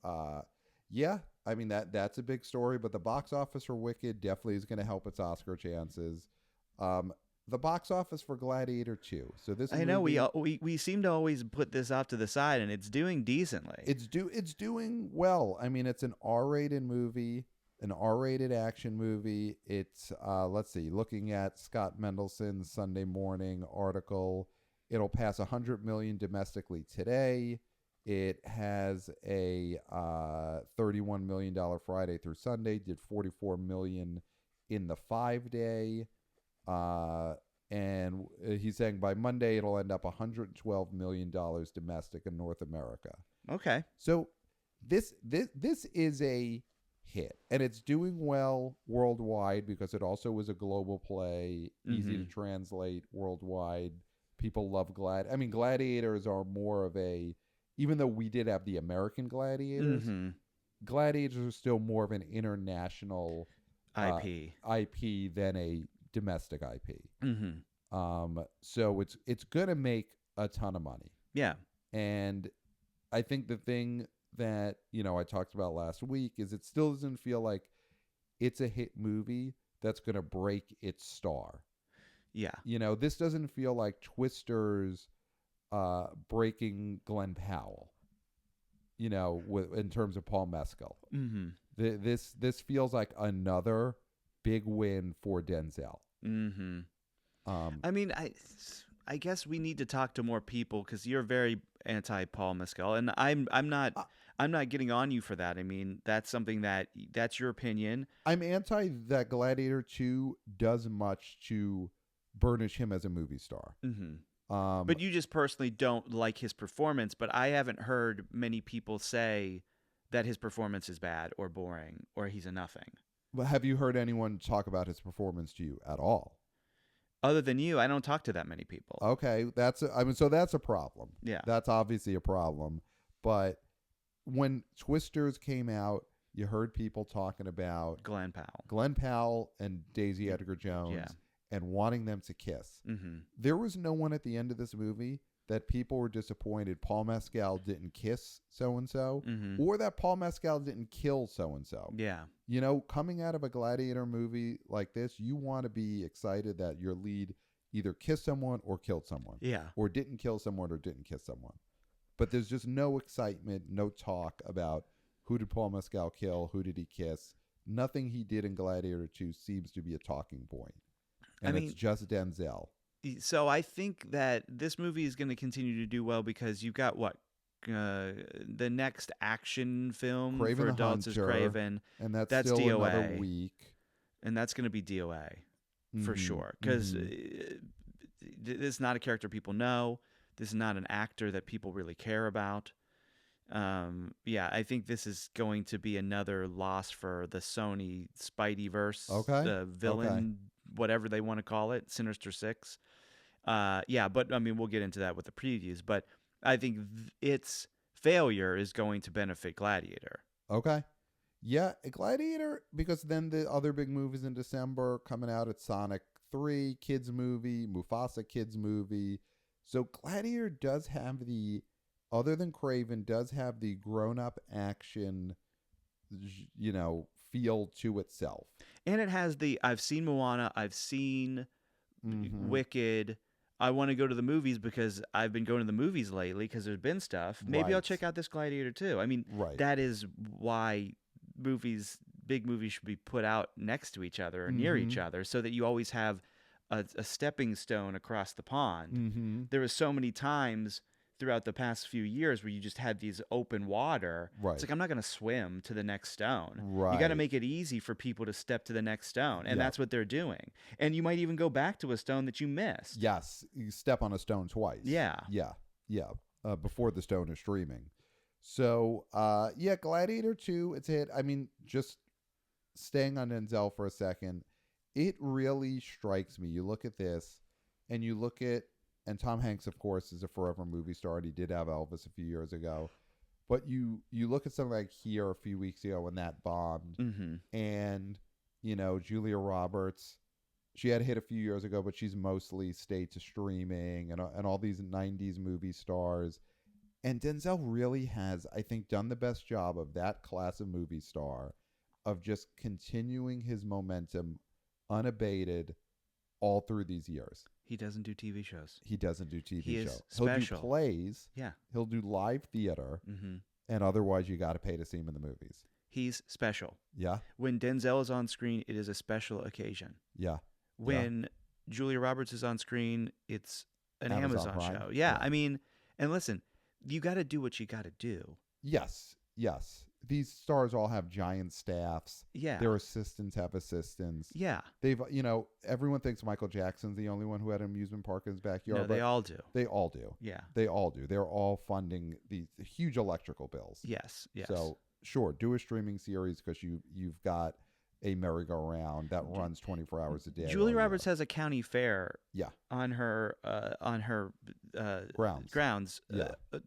I mean that's a big story. But the box office for Wicked definitely is going to help its Oscar chances. The box office for Gladiator 2. So this I know we seem to always put this off to the side, and it's doing decently. It's doing well. I mean, it's an R-rated movie, an R-rated action movie. It's let's see, looking at Scott Mendelson's Sunday Morning article, it'll pass 100 million domestically today. It has a $31 million Friday through Sunday, did 44 million in the 5-day. And he's saying by Monday it'll end up $112 million domestic in North America. Okay. So this is a hit, and it's doing well worldwide because it also was a global play, easy to translate worldwide. People love Gladiators are more of a, even though we did have the American Gladiators, Gladiators are still more of an international IP. IP than a domestic IP. Mm-hmm. So it's gonna make a ton of money. Yeah. And I think the thing that, I talked about last week is it still doesn't feel like it's a hit movie that's going to break its star. Yeah. This doesn't feel like Twisters breaking Glenn Powell, in terms of Paul Mescal. Mm-hmm. This feels like another big win for Denzel. Mm-hmm. I mean, I guess we need to talk to more people because you're very anti Paul Mescal, and I'm not getting on you for that. I mean, that's something that's your opinion. I'm anti that Gladiator 2 does much to burnish him as a movie star. Mm-hmm. But you just personally don't like his performance. But I haven't heard many people say that his performance is bad or boring or he's a nothing. But have you heard anyone talk about his performance to you at all? Other than you, I don't talk to that many people. Okay, so that's a problem. Yeah. That's obviously a problem. But when Twisters came out, you heard people talking about Glenn Powell and Daisy Edgar Jones and wanting them to kiss. Mm-hmm. There was no one at the end of this movie that people were disappointed Paul Mescal didn't kiss so-and-so or that Paul Mescal didn't kill so-and-so. Yeah. Coming out of a Gladiator movie like this, you want to be excited that your lead either kissed someone or killed someone. Yeah. Or didn't kill someone or didn't kiss someone. But there's just no excitement, no talk about who did Paul Mescal kill, who did he kiss. Nothing he did in Gladiator 2 seems to be a talking point. And it's just Denzel. So I think that this movie is going to continue to do well because you've got the next action film Kraven for the adults Hunter, is Kraven, and that's still still DOA, another week, and that's going to be DOA for sure because this is not a character people know. This is not an actor that people really care about. I think this is going to be another loss for the Sony Spideyverse, the villain, whatever they want to call it, Sinister Six. But I mean, we'll get into that with the previews. But I think its failure is going to benefit Gladiator. Okay. Yeah, Gladiator, because then the other big movies in December coming out at Sonic 3, kids movie, Mufasa kids movie. So Gladiator does have other than Kraven, does have the grown-up action, feel to itself. And it has I've seen Moana, I've seen Wicked. I want to go to the movies because I've been going to the movies lately because there's been stuff. Maybe I'll check out this Gladiator too. I mean, that is why big movies should be put out next to each other or near each other so that you always have a stepping stone across the pond. There was so many times throughout the past few years where you just had these open water. Right. It's like, I'm not going to swim to the next stone. Right. You got to make it easy for people to step to the next stone. And that's what they're doing. And you might even go back to a stone that you missed. Yes. You step on a stone twice. Yeah. Yeah. Yeah. Before the stone is streaming. So, Gladiator 2, it's a hit. I mean, just staying on Denzel for a second, it really strikes me. You look at this and you look at, and Tom Hanks, of course, is a forever movie star. And he did have Elvis a few years ago. But you look at something like Here a few weeks ago when that bombed. And, Julia Roberts, she had a hit a few years ago, but she's mostly stayed to streaming and all these 90s movie stars. And Denzel really has, I think, done the best job of that class of movie star of just continuing his momentum unabated all through these years. He doesn't do TV shows. He doesn't do TV shows. He is shows. special. He'll do plays. Yeah. He'll do live theater. And otherwise, you got to pay to see him in the movies. He's special. Yeah. When Denzel is on screen, it is a special occasion. Yeah. When Julia Roberts is on screen, it's an Amazon Prime. show. Yeah. I mean, and listen, you got to do what you got to do. Yes. These stars all have giant staffs. Yeah. Their assistants have assistants. Yeah. They've, everyone thinks Michael Jackson's the only one who had an amusement park in his backyard. No, they all do. They all do. Yeah. They all do. They're all funding these huge electrical bills. Yes. So, sure, do a streaming series because you've got a merry-go-round that runs 24 hours a day. Julia Roberts has a county fair. Yeah. On her grounds.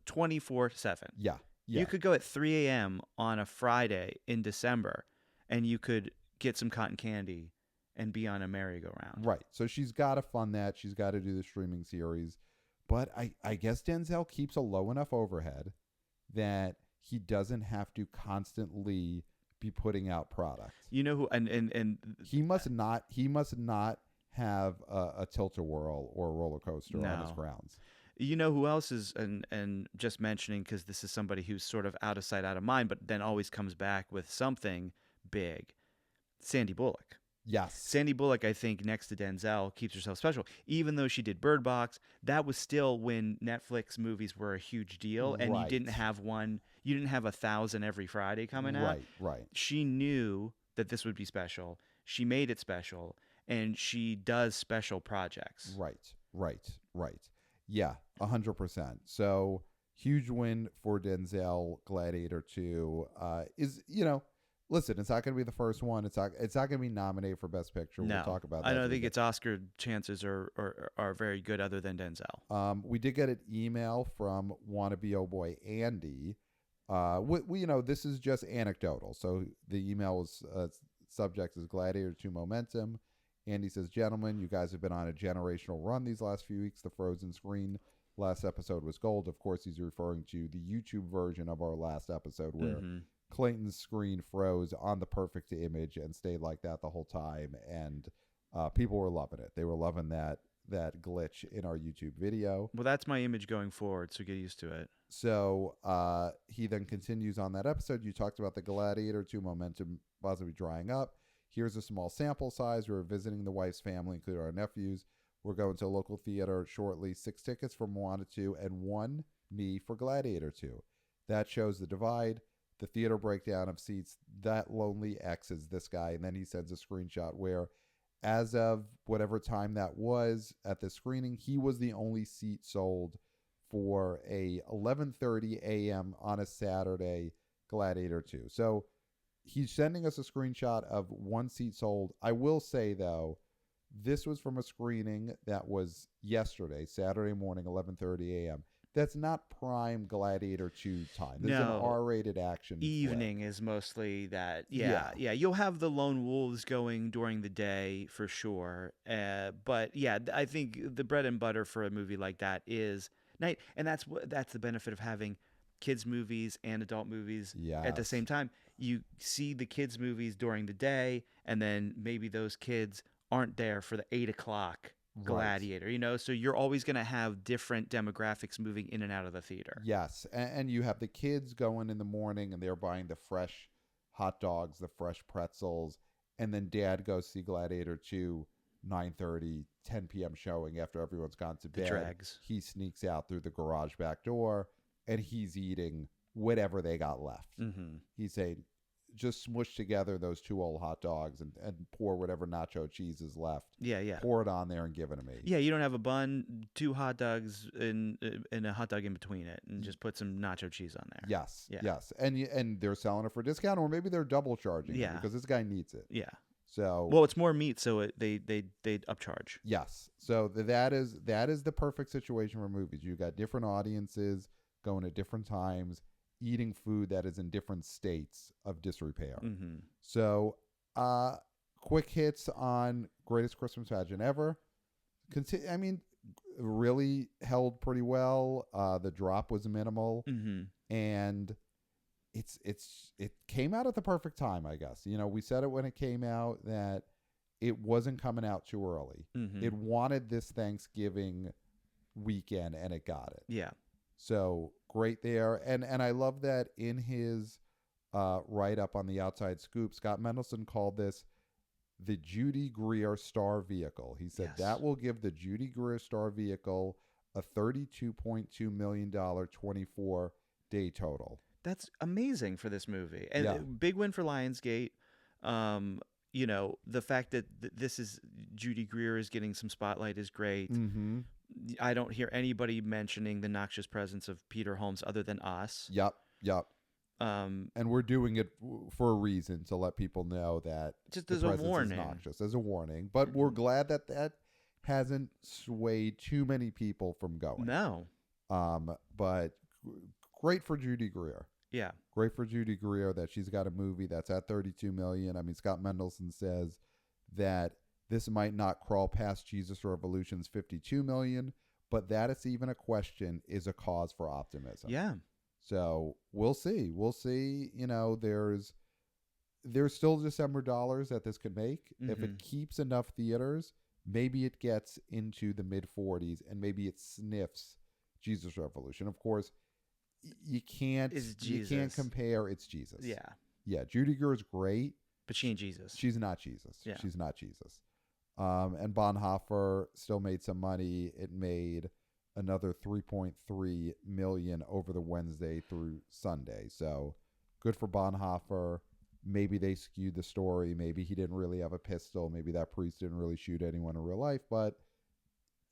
24/7. Yeah. Yeah. You could go at 3 a.m. on a Friday in December, and you could get some cotton candy and be on a merry-go-round. Right. So she's got to fund that. She's got to do the streaming series. But I guess Denzel keeps a low enough overhead that he doesn't have to constantly be putting out product. You know who? And He must not have a tilt-a-whirl or a roller coaster on his No. grounds. you know who else is? And just mentioning because this is somebody who's sort of out of sight, out of mind, but then always comes back with something big. Sandy Bullock. Yes. Sandy Bullock, I think, next to Denzel, keeps herself special. Even though she did Bird Box, that was still when Netflix movies were a huge deal, and you Right. didn't have 1,000 every Friday coming out. Right. She knew that this would be special. She made it special, and she does special projects. Right. Yeah, 100%. So huge win for Denzel. Gladiator 2 is, listen, it's not going to be the first one. It's not going to be nominated for Best Picture. No, We'll talk about that. I don't think its Oscar chances are very good other than Denzel. We did get an email from wannabe oh boy Andy. This is just anecdotal. So the email was subject is Gladiator 2 Momentum. Andy says, gentlemen, you guys have been on a generational run these last few weeks. The frozen screen last episode was gold. Of course, he's referring to the YouTube version of our last episode where Clayton's screen froze on the perfect image and stayed like that the whole time. And people were loving it. They were loving that glitch in our YouTube video. Well, that's my image going forward, so get used to it. So he then continues on that episode. You talked about the Gladiator 2 momentum possibly drying up. Here's a small sample size. We're visiting the wife's family, including our nephews. We're going to a local theater shortly. 6 tickets for Moana 2 and 1 knee for Gladiator 2. That shows the divide. The theater breakdown of seats. That lonely X is this guy. And then he sends a screenshot where, as of whatever time that was at the screening, he was the only seat sold for a 11:30 a.m. on a Saturday Gladiator 2. So he's sending us a screenshot of 1 seat sold. I will say, though, this was from a screening that was yesterday, Saturday morning, 11:30 a.m. That's not prime Gladiator 2 time. This is an R-rated action evening flick. is mostly that. Yeah. You'll have the lone wolves going during the day for sure. But yeah, I think the bread and butter for a movie like that is night, and that's the benefit of having kids movies and adult movies at the same time. You see the kids movies during the day, and then maybe those kids aren't there for the 8 o'clock Gladiator, so you're always going to have different demographics moving in and out of the theater. Yes, and you have the kids going in the morning, and they're buying the fresh hot dogs, the fresh pretzels, and then dad goes see Gladiator 2, 9:30, 10 p.m. showing after everyone's gone to bed. The drags. He sneaks out through the garage back door, and he's eating whatever they got left. Mm-hmm. He's saying, just smush together those 2 old hot dogs and pour whatever nacho cheese is left. Yeah. Pour it on there and give it to me. Yeah, you don't have a bun, 2 hot dogs, and a hot dog in between it, and just put some nacho cheese on there. Yes. And they're selling it for a discount, or maybe they're double charging it because this guy needs it. Yeah. So well, it's more meat, so they upcharge. Yes. So that is the perfect situation for movies. You got different audiences going at different times, eating food that is in different states of disrepair. Mm-hmm. So, quick hits on Greatest Christmas Pageant Ever. Really held pretty well. The drop was minimal, and it came out at the perfect time, I guess. We said it when it came out that it wasn't coming out too early. Mm-hmm. It wanted this Thanksgiving weekend, and it got it. Yeah. So great there. And I love that in his write-up on the Outside Scoop, Scott Mendelson called this the Judy Greer Star Vehicle. He said that will give the Judy Greer Star Vehicle a $32.2 million 24-day total. That's amazing for this movie. And big win for Lionsgate. The fact that this is Judy Greer is getting some spotlight is great. Mm-hmm. I don't hear anybody mentioning the noxious presence of Peter Holmes other than us. Yep. And we're doing it for a reason, to let people know that just as a warning. Is noxious, as a warning. But we're glad that hasn't swayed too many people from going. No. But great for Judy Greer. Yeah. Great for Judy Greer that she's got a movie that's at 32 million. I mean, Scott Mendelson says that this might not crawl past Jesus Revolution's 52 million, but that it's even a question is a cause for optimism. Yeah. So we'll see. We'll see. You know, there's still December dollars that this could make. If it keeps enough theaters, maybe it gets into the mid 40s and maybe it sniffs Jesus Revolution. Of course, you can't compare. It's Jesus. Yeah. Yeah. Judy Greer is great, but she ain't Jesus. She's not Jesus. Yeah. She's not Jesus. And Bonhoeffer still made some money. It made another 3.3 million over the Wednesday through Sunday. So good for Bonhoeffer. Maybe they skewed the story. Maybe he didn't really have a pistol. Maybe that priest didn't really shoot anyone in real life, but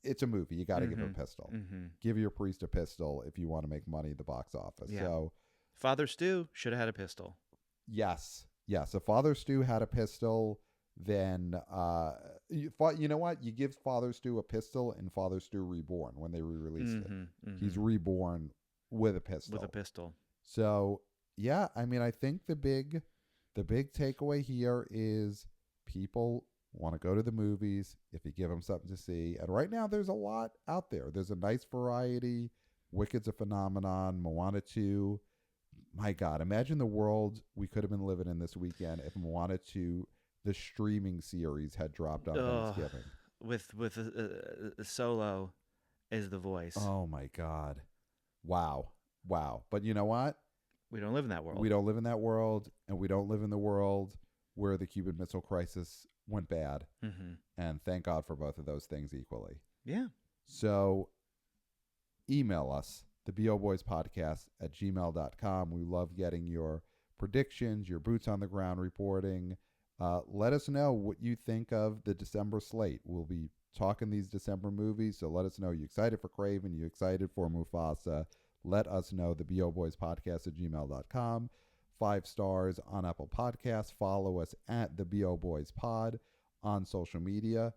it's a movie. You got to give him a pistol. Give your priest a pistol if you want to make money at the box office. Yeah. So Father Stu should have had a pistol. Yes. Yes. If Father Stu had a pistol, then you know what? You give Father Stu a pistol in Father Stu Reborn when they re-released it. He's reborn with a pistol. So yeah, I mean, I think the big takeaway here is people want to go to the movies if you give them something to see. And right now there's a lot out there. There's a nice variety. Wicked's a phenomenon. Moana 2. My God, imagine the world we could have been living in this weekend if Moana 2, the streaming series, had dropped on Thanksgiving. With a Solo as the voice. Oh my God. Wow. But you know what? We don't live in that world. We don't live in that world, and we don't live in the world where the Cuban Missile Crisis went bad. And thank God for both of those things equally. Yeah. So email us, theboboyspodcast@gmail.com. We love getting your predictions, your boots on the ground reporting. Let us know what you think of the December slate. We'll be talking these December movies, so let us know. You excited for Craven? You excited for Mufasa? Let us know, theboboyspodcast@gmail.com. 5 stars on Apple Podcasts. Follow us at theboboyspod on social media.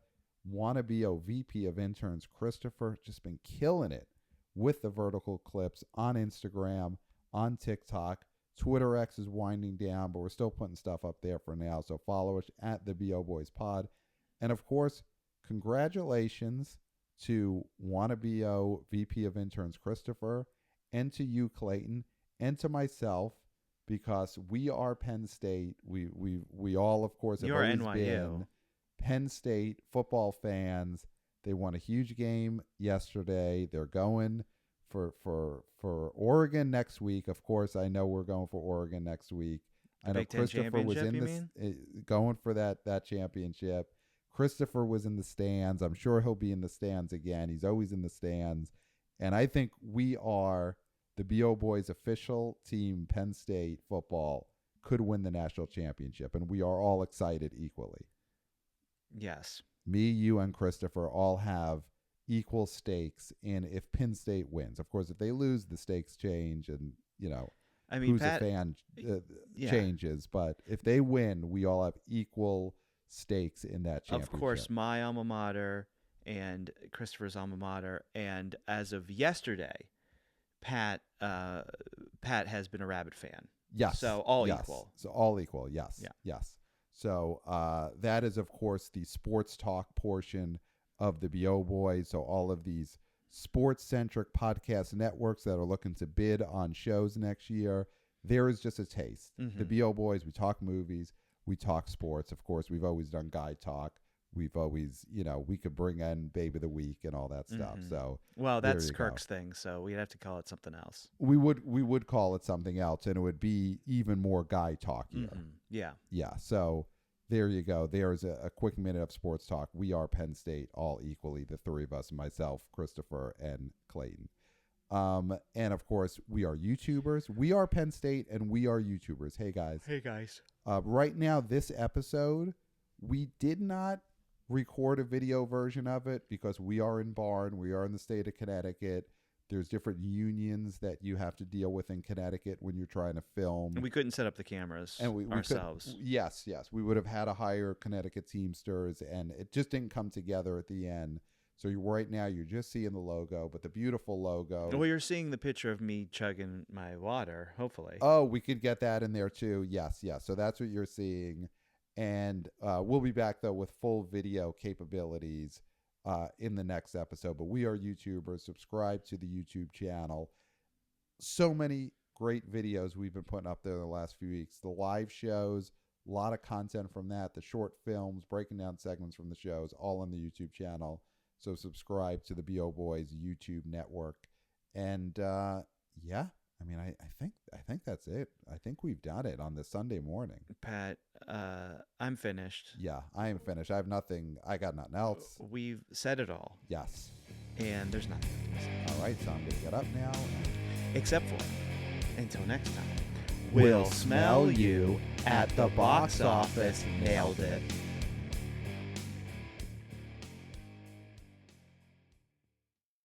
Wannabe VP of Interns Christopher, just been killing it with the vertical clips on Instagram, on TikTok. Twitter X is winding down, but we're still putting stuff up there for now. So follow us at theboboyspod. And of course, congratulations to Wannabe VP of Interns Christopher, and to you, Clayton, and to myself, because we are Penn State. We all, of course, have always been Penn State football fans. They won a huge game yesterday. They're going for Oregon next week. Of course, I know we're going for Oregon next week. I know Christopher was in going for that championship. Christopher was in the stands. I'm sure he'll be in the stands again. He's always in the stands. And I think we are the BO Boys official team. Penn State football could win the national championship, and we are all excited equally. Yes. Me, you, and Christopher all have equal stakes in if Penn State wins. Of course, if they lose, the stakes change, and I mean, who's a fan changes. But if they win, we all have equal stakes in that championship. Of course, my alma mater and Christopher's alma mater, and as of yesterday, Pat has been a Rabbit fan. Yes. So all equal. So all equal. Yes. Yeah. Yes. So that is, of course, the sports talk portion of the BO Boys. So all of these sports-centric podcast networks that are looking to bid on shows next year, there is just a taste. The BO Boys, we talk movies, we talk sports. Of course, we've always done guy talk. We've always, we could bring in Babe of the Week and all that stuff. So, well, that's Kirk's thing. So we'd have to call it something else. We would call it something else, and it would be even more guy talkier. Yeah. Yeah. So there you go. There's a quick minute of sports talk. We are Penn State, all equally, the three of us, myself, Christopher, and Clayton. And of course, we are YouTubers. We are Penn State, and we are YouTubers. Hey guys. Right now, this episode, we did not record a video version of it because we are in Barn. We are in the state of Connecticut. There's different unions that you have to deal with in Connecticut when you're trying to film. And we couldn't set up the cameras ourselves. Yes. We would have had to hire Connecticut Teamsters, and it just didn't come together at the end. So right now you're just seeing the logo, but the beautiful logo. Well, you're seeing the picture of me chugging my water, hopefully. Oh, we could get that in there too. Yes, yes. So that's what you're seeing. And we'll be back, though, with full video capabilities in the next episode. But we are YouTubers. Subscribe to the YouTube channel. So many great videos we've been putting up there the last few weeks. The live shows, a lot of content from that. The short films, breaking down segments from the shows, all on the YouTube channel. So subscribe to the BO Boys YouTube network. And yeah, I mean, I think that's it. I think we've done it on this Sunday morning. Pat, I'm finished. Yeah, I am finished. I have nothing. I got nothing else. We've said it all. Yes. And there's nothing else to say. All right, so I'm going to get up now. Except for, until next time, we'll smell you at the box office. Nailed it.